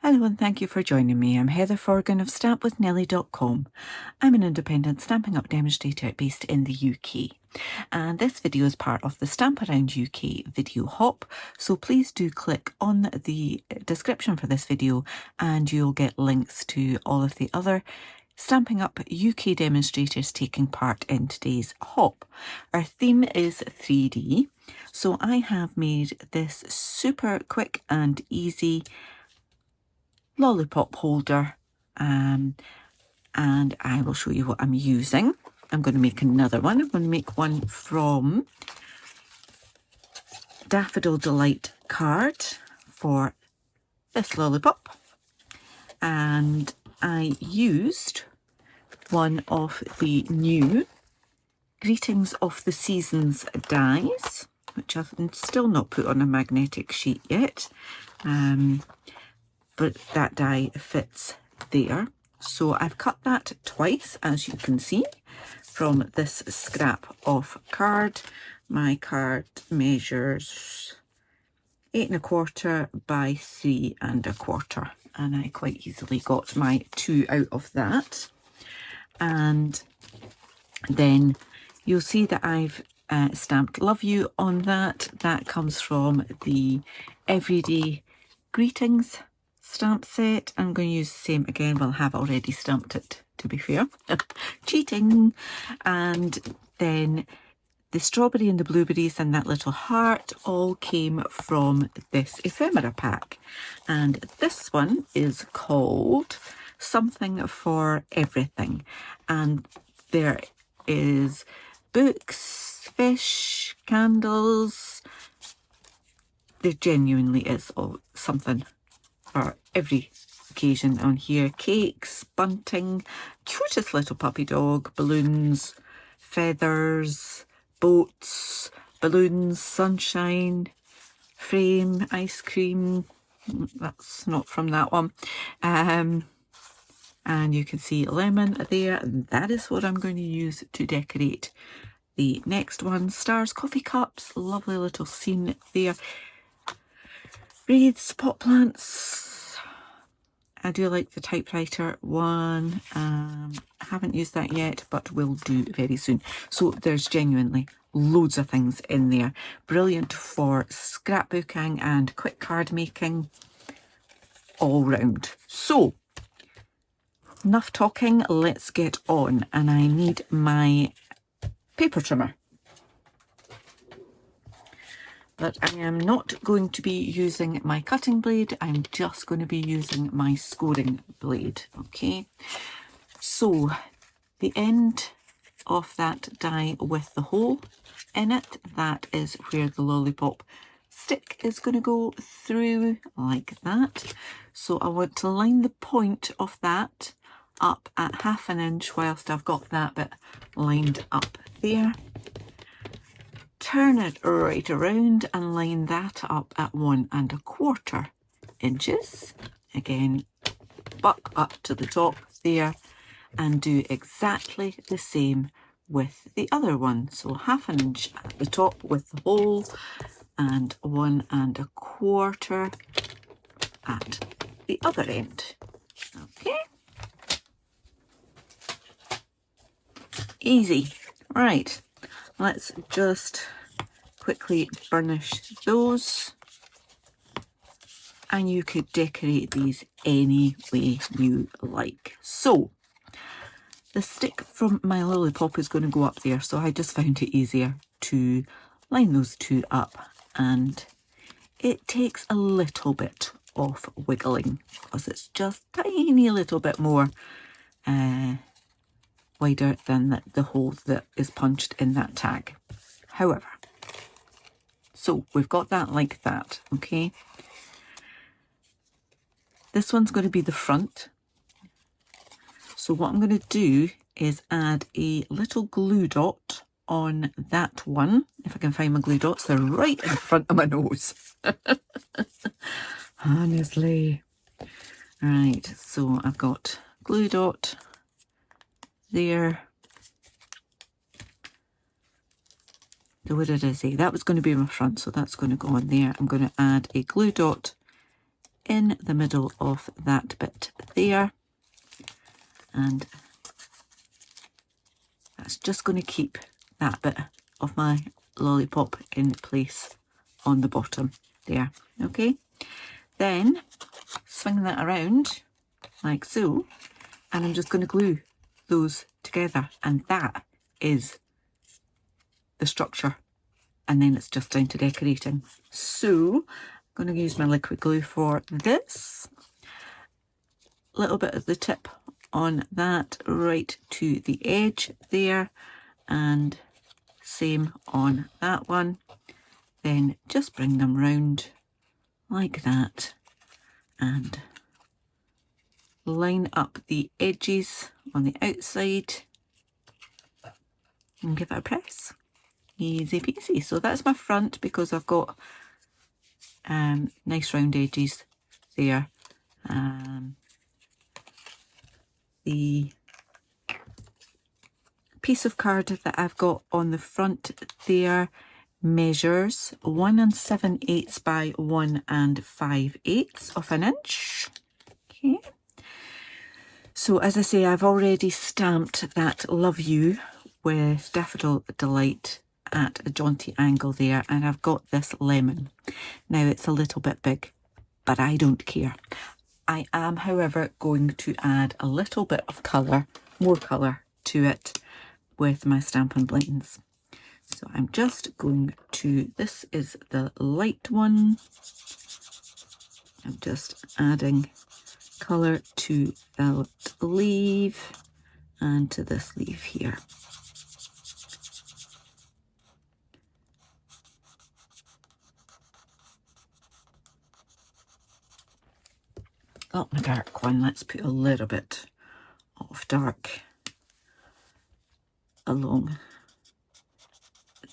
Hello and thank you for joining me. I'm Heather Forgan of stampwithnellie.com. I'm an independent Stampin' Up demonstrator based in the UK. And this video is part of the Stamp Around UK video hop, so please do click on the description for this video and you'll get links to all of the other Stampin' Up UK demonstrators taking part in today's hop. Our theme is 3D, so I have made this super quick and easy lollipop holder, and I will show you what I'm using. I'm going to make another one. I'm going to make one from Daffodil Delight card for this lollipop, and I used one of the new Greetings of the Seasons dies, which I've still not put on a magnetic sheet yet, but that die fits there. So I've cut that twice, as you can see, from this scrap of card. My card measures 8 1/4 by 3 1/4, and I quite easily got my 2 out of that. And then you'll see that I've stamped Love You on that. That comes from the Everyday Greetings stamp set. I'm going to use the same again. Well, I have already stamped it, to be fair. Cheating. And then the strawberry and the blueberries and that little heart all came from this ephemera pack. And this one is called Something for Everything. And there is books, fish, candles. There genuinely is something for every occasion on here. Cakes, bunting, cutest little puppy dog, balloons, feathers, boats, balloons, sunshine, frame, ice cream. That's not from that one. And you can see lemon there, and that is what I'm going to use to decorate the next one. Stars, coffee cups, lovely little scene there. Wreaths, pot plants. I do like the typewriter one. I haven't used that yet, but will do very soon. So there's genuinely loads of things in there. Brilliant for scrapbooking and quick card making all round. So enough talking, let's get on. And I need my paper trimmer. But I am not going to be using my cutting blade. I'm just going to be using my scoring blade. Okay, so the end of that die with the hole in it, that is where the lollipop stick is going to go through, like that. So I want to line the point of that up at 1/2 inch whilst I've got that bit lined up there. Turn it right around and line that up at 1 1/4 inches. Again, buck up to the top there and do exactly the same with the other one. So 1/2 inch at the top with the hole and 1 1/4 at the other end. Okay. Easy. Right. Let's just quickly burnish those, and you could decorate these any way you like. So the stick from my lollipop is going to go up there, so I just found it easier to line those two up, and it takes a little bit of wiggling because it's just tiny little bit more wider than the hole that is punched in that tag. However, so we've got that like that. Okay, this one's going to be the front. So what I'm going to do is add a little glue dot on that one. If I can find my glue dots, they're right in front of my nose. Honestly. Right, so I've got glue dot there. So what did I say? That was going to be my front, so that's going to go on there. I'm going to add a glue dot in the middle of that bit there, and that's just going to keep that bit of my lollipop in place on the bottom there. Okay, then swing that around like so, and I'm just going to glue those together, and that is the structure, and then it's just down to decorating. So I'm going to use my liquid glue for this. Little bit of the tip on that right to the edge there, and same on that one. Then just bring them round like that and line up the edges on the outside and give it a press. Easy peasy. So that's my front, because I've got nice round edges there. The piece of card that I've got on the front there measures 1 7/8 by 1 5/8 of an inch. Okay. So as I say, I've already stamped that Love You with Daffodil Delight at a jaunty angle there, and I've got this lemon. Now it's a little bit big, but I don't care. I am, however, going to add a little bit of colour, more colour to it with my Stampin' Blends. So I'm just going to, this is the light one. I'm just adding colour to that leaf and to this leaf here. Got my dark one. Let's put a little bit of dark along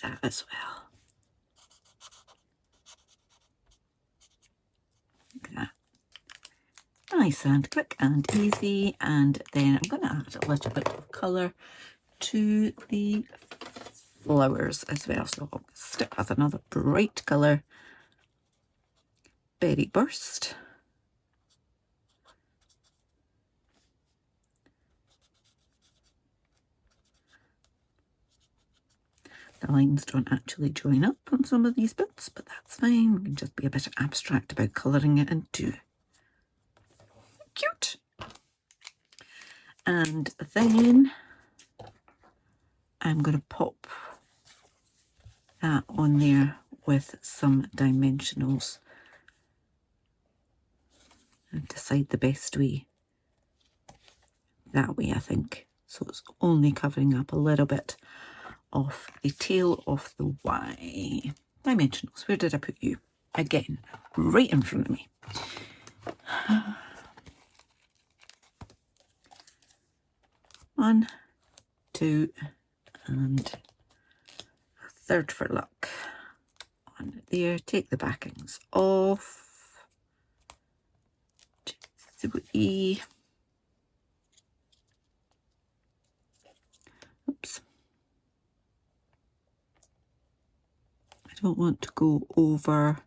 that as well. Like that. Nice and quick and easy. And then I'm going to add a little bit of colour to the flowers as well. So I'll stick with another bright colour, Berry Burst. The lines don't actually join up on some of these bits, but that's fine. We can just be a bit abstract about colouring it into. Cute. And then I'm going to pop that on there with some dimensionals and decide the best way. That way, I think. So it's only covering up a little bit of the tail of the Y. Dimensionals, where did I put you? Again, right in front of me. 1, 2, and a third for luck. On there, take the backings off. 2, 3. Oops. I don't want to go over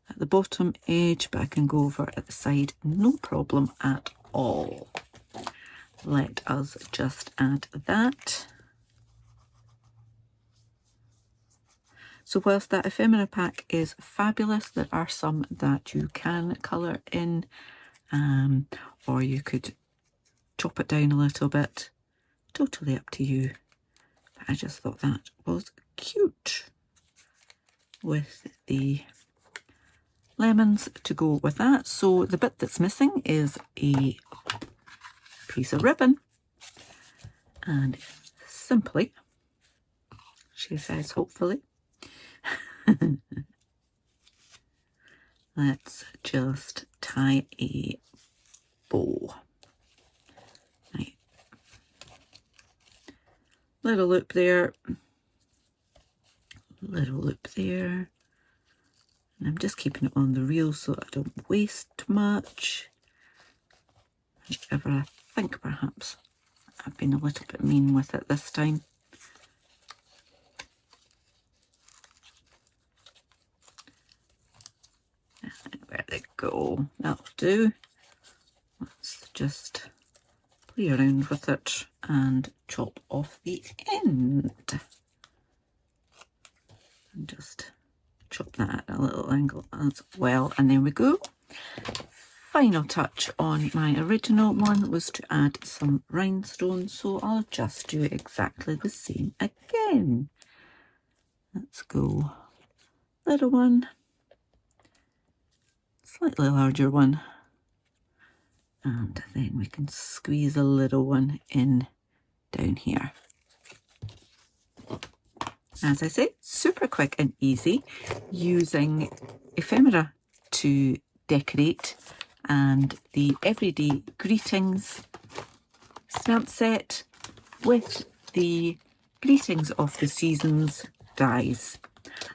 at the bottom edge, but I can go over at the side, no problem at all. Let us just add that. So whilst that ephemera pack is fabulous, there are some that you can colour in, or you could chop it down a little bit. Totally up to you. But I just thought that was cute with the lemons to go with that. So the bit that's missing is a piece of ribbon, and simply, she says, hopefully, let's just tie a bow. Right. Little loop there, little loop there, and I'm just keeping it on the reel so I don't waste much. However, I think perhaps I've been a little bit mean with it this time. There they go. That'll do. Let's just play around with it and chop off the end. And just chop that at a little angle as well. And there we go. Final touch on my original one was to add some rhinestones, so I'll just do exactly the same again. Let's go. Little one, slightly larger one, and then we can squeeze a little one in down here. As I say, super quick and easy, using ephemera to decorate and the Everyday Greetings stamp set with the Greetings of the Seasons dies.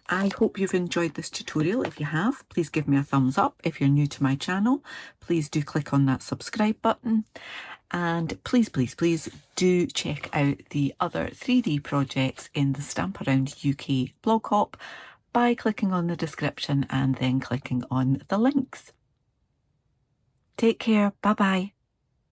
I hope you've enjoyed this tutorial. If you have, please give me a thumbs up. If you're new to my channel, please do click on that subscribe button. And please, please, please do check out the other 3D projects in the Stamp Around UK blog hop by clicking on the description and then clicking on the links. Take care. Bye-bye.